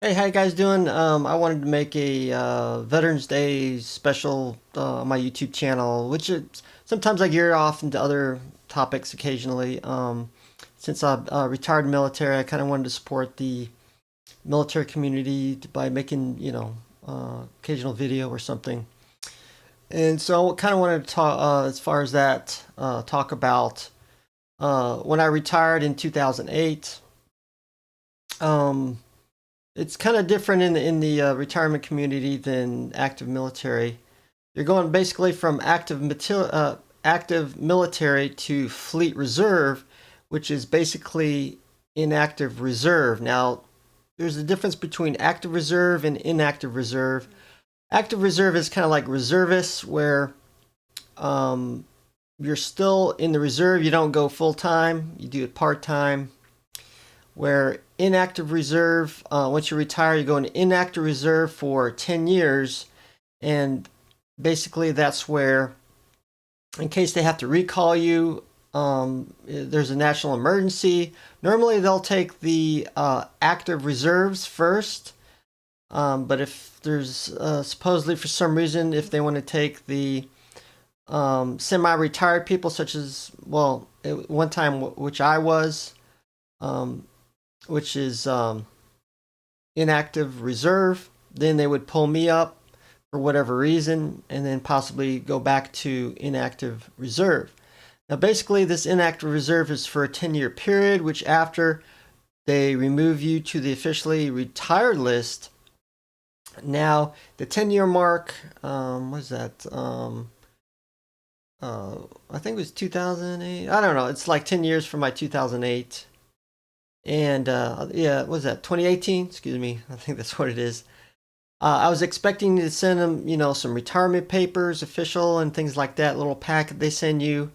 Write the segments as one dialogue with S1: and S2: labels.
S1: Hey, how you guys doing? I wanted to make a Veterans Day special on my YouTube channel, which is, sometimes I gear off into other topics occasionally. Since I'm retired military, I kind of wanted to support the military community by making, occasional video or something. And so I kind of wanted to talk, as far as that, talk about when I retired in 2008. Um, It's kind of different in the retirement community than active military. You're going basically from active military to fleet reserve, which is basically inactive reserve. Now, there's a difference between active reserve and inactive reserve. Active reserve is kind of like reservists, where um, you're still in the reserve. You don't go full time. You do it part time. Where inactive reserve, once you retire, you go into inactive reserve for 10 years. And basically, that's where, in case they have to recall you, there's a national emergency. Normally, they'll take the active reserves first. But if there's supposedly for some reason, if they want to take the semi-retired people, such as, well, one time, which I was, um, which is inactive reserve. Then they would pull me up for whatever reason and then possibly go back to inactive reserve. Now, basically, this inactive reserve is for a 10-year period, which after they remove you to the officially retired list. Now, the 10-year mark, what is that? I think it was 2008. I don't know. It's like 10 years from my 2008. And yeah, what was that 2018? Excuse me, I think that's what it is. I was expecting to send them, some retirement papers, official, and things like that. Little packet they send you.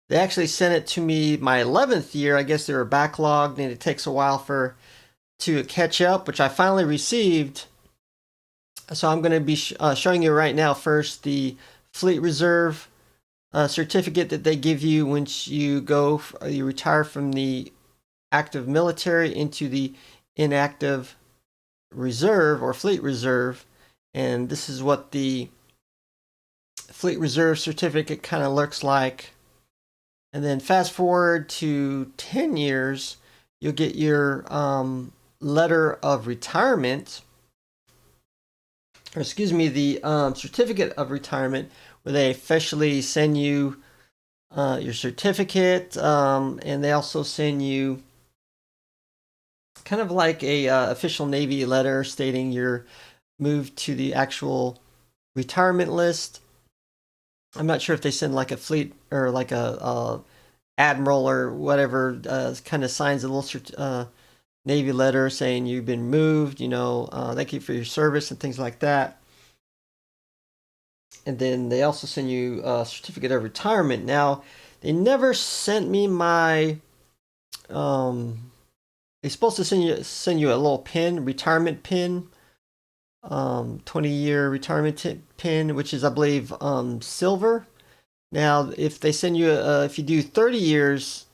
S1: They actually sent it to me my 11th year. I guess they were backlogged, and it takes a while to catch up, which I finally received. So I'm going to be showing you right now first the Fleet Reserve certificate that they give you once you retire from the active military into the inactive reserve or fleet reserve. And this is what the fleet reserve certificate kind of looks like. And then fast forward to 10 years, you'll get your letter of retirement, or excuse me, the certificate of retirement, where they officially send you your certificate, and they also send you kind of like a official Navy letter stating you're moved to the actual retirement list. I'm not sure if they send like a fleet or like a admiral or whatever kind of signs a little Navy letter saying you've been moved. Thank you for your service and things like that. And then they also send you a certificate of retirement. Now, they never sent me my they're supposed to send you a little pin, retirement pin, 20-year retirement pin, which is, I believe, silver. Now, if they send you if you do 30 years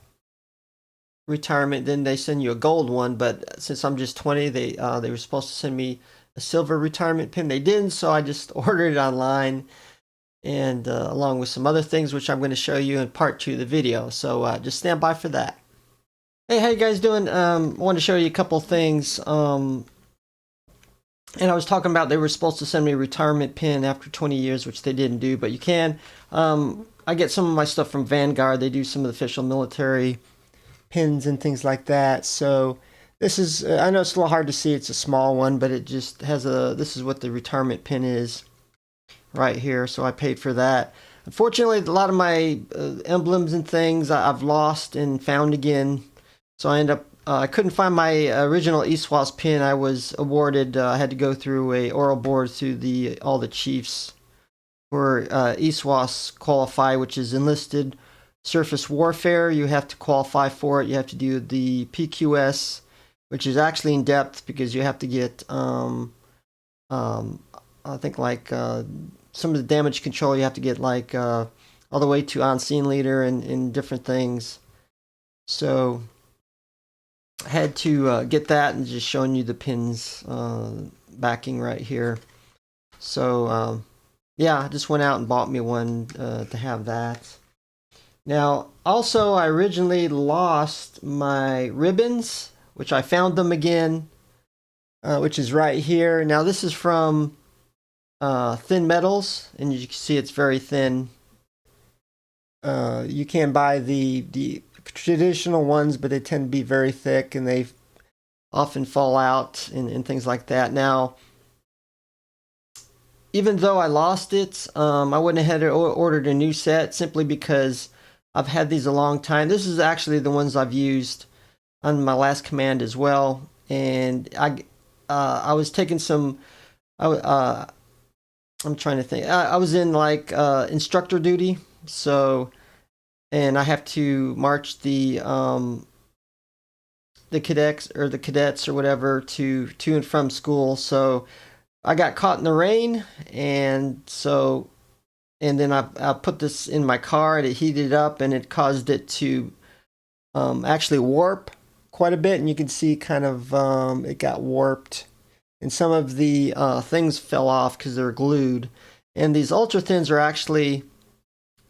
S1: retirement, then they send you a gold one. But since I'm just 20, they were supposed to send me a silver retirement pin. They didn't, so I just ordered it online, and along with some other things, which I'm going to show you in part 2 of the video. So just stand by for that. Hey, how you guys doing? I wanted to show you a couple things. And I was talking about they were supposed to send me a retirement pin after 20 years, which they didn't do, but you can. I get some of my stuff from Vanguard. They do some of the official military pins and things like that. So this is, I know it's a little hard to see. It's a small one, but it just has this is what the retirement pin is right here. So I paid for that. Unfortunately, a lot of my emblems and things I've lost and found again. So I couldn't find my original ESWS pin. I was awarded, I had to go through a oral board through all the chiefs for ESWS qualify, which is enlisted surface warfare. You have to qualify for it. You have to do the PQS, which is actually in depth because you have to get, I think like some of the damage control. You have to get like all the way to on scene leader and different things. So had to get that, and just showing you the pins backing right here. So yeah, I just went out and bought me one to have that. Now, also, I originally lost my ribbons, which I found them again, which is right here. Now, this is from Thin Metals, and you can see it's very thin. You can buy the traditional ones, but they tend to be very thick, and they often fall out and things like that. Now, even though I lost it, I went ahead and ordered a new set simply because I've had these a long time. This is actually the ones I've used on my last command as well, and I was taking some. I'm trying to think. I was in like instructor duty, so, and I have to march the cadets or whatever to and from school. So I got caught in the rain, and so, and then I put this in my car, and it heated up, and it caused it to actually warp quite a bit, and you can see kind of it got warped, and some of the things fell off because they're glued. And these ultra thins are actually,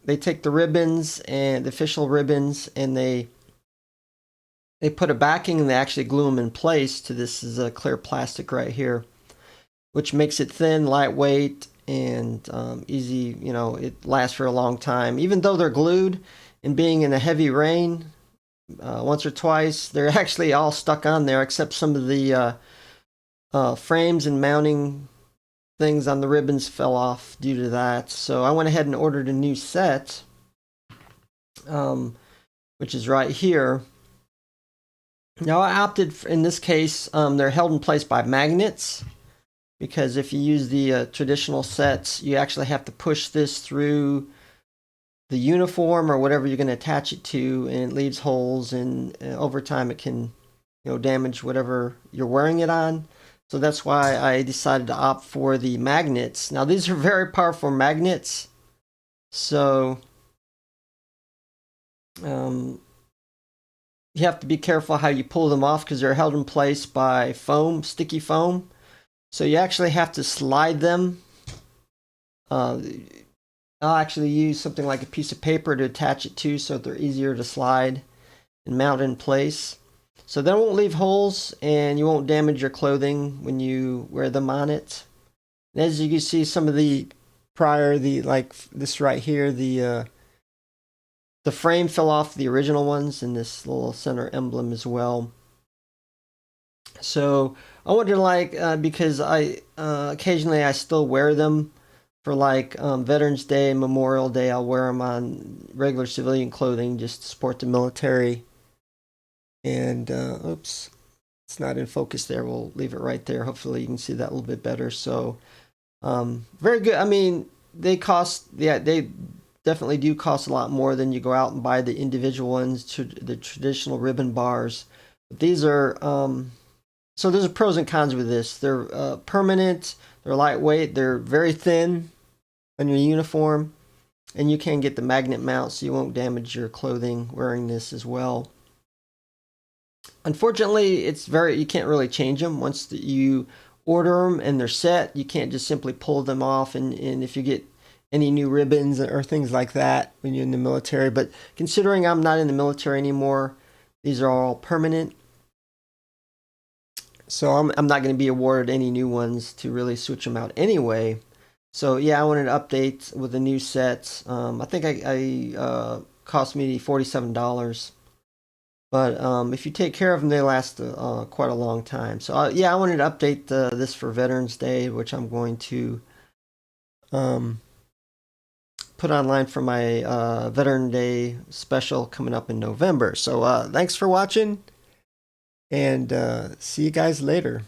S1: they take the ribbons and the official ribbons, and they put a backing, and they actually glue them in place to this is a clear plastic right here, which makes it thin, lightweight, and easy. You know, it lasts for a long time, even though they're glued. And being in a heavy rain, once or twice, they're actually all stuck on there, except some of the frames and mounting things on the ribbons fell off due to that. So I went ahead and ordered a new set, which is right here. Now I opted for, in this case, they're held in place by magnets, because if you use the traditional sets, you actually have to push this through the uniform or whatever you're going to attach it to, and it leaves holes, and over time it can, you know, damage whatever you're wearing it on. So that's why I decided to opt for the magnets. Now these are very powerful magnets, so you have to be careful how you pull them off, because they're held in place by foam, sticky foam. So you actually have to slide them. I'll actually use something like a piece of paper to attach it to, so they're easier to slide and mount in place. So they won't leave holes, and you won't damage your clothing when you wear them on it. And as you can see, some of the like this right here, the frame fell off the original ones, and this little center emblem as well. So I wanted to, like, because I occasionally I still wear them for like Veterans Day, Memorial Day. I'll wear them on regular civilian clothing just to support the military. And oops, it's not in focus there. We'll leave it right there. Hopefully you can see that a little bit better. So very good. I mean, they cost, yeah, they definitely do cost a lot more than you go out and buy the individual ones, to the traditional ribbon bars. But these are so there's pros and cons with this. They're permanent, they're lightweight, they're very thin on your uniform, and you can get the magnet mount so you won't damage your clothing wearing this as well. Unfortunately, you can't really change them once you order them and they're set. You can't just simply pull them off, and if you get any new ribbons or things like that when you're in the military. But considering I'm not in the military anymore, these are all permanent. So I'm not going to be awarded any new ones to really switch them out anyway. So yeah, I wanted to update with the new sets. I think I cost me $47. But if you take care of them, they last quite a long time. So yeah, I wanted to update this for Veterans Day, which I'm going to put online for my Veteran Day special coming up in November. So thanks for watching, and see you guys later.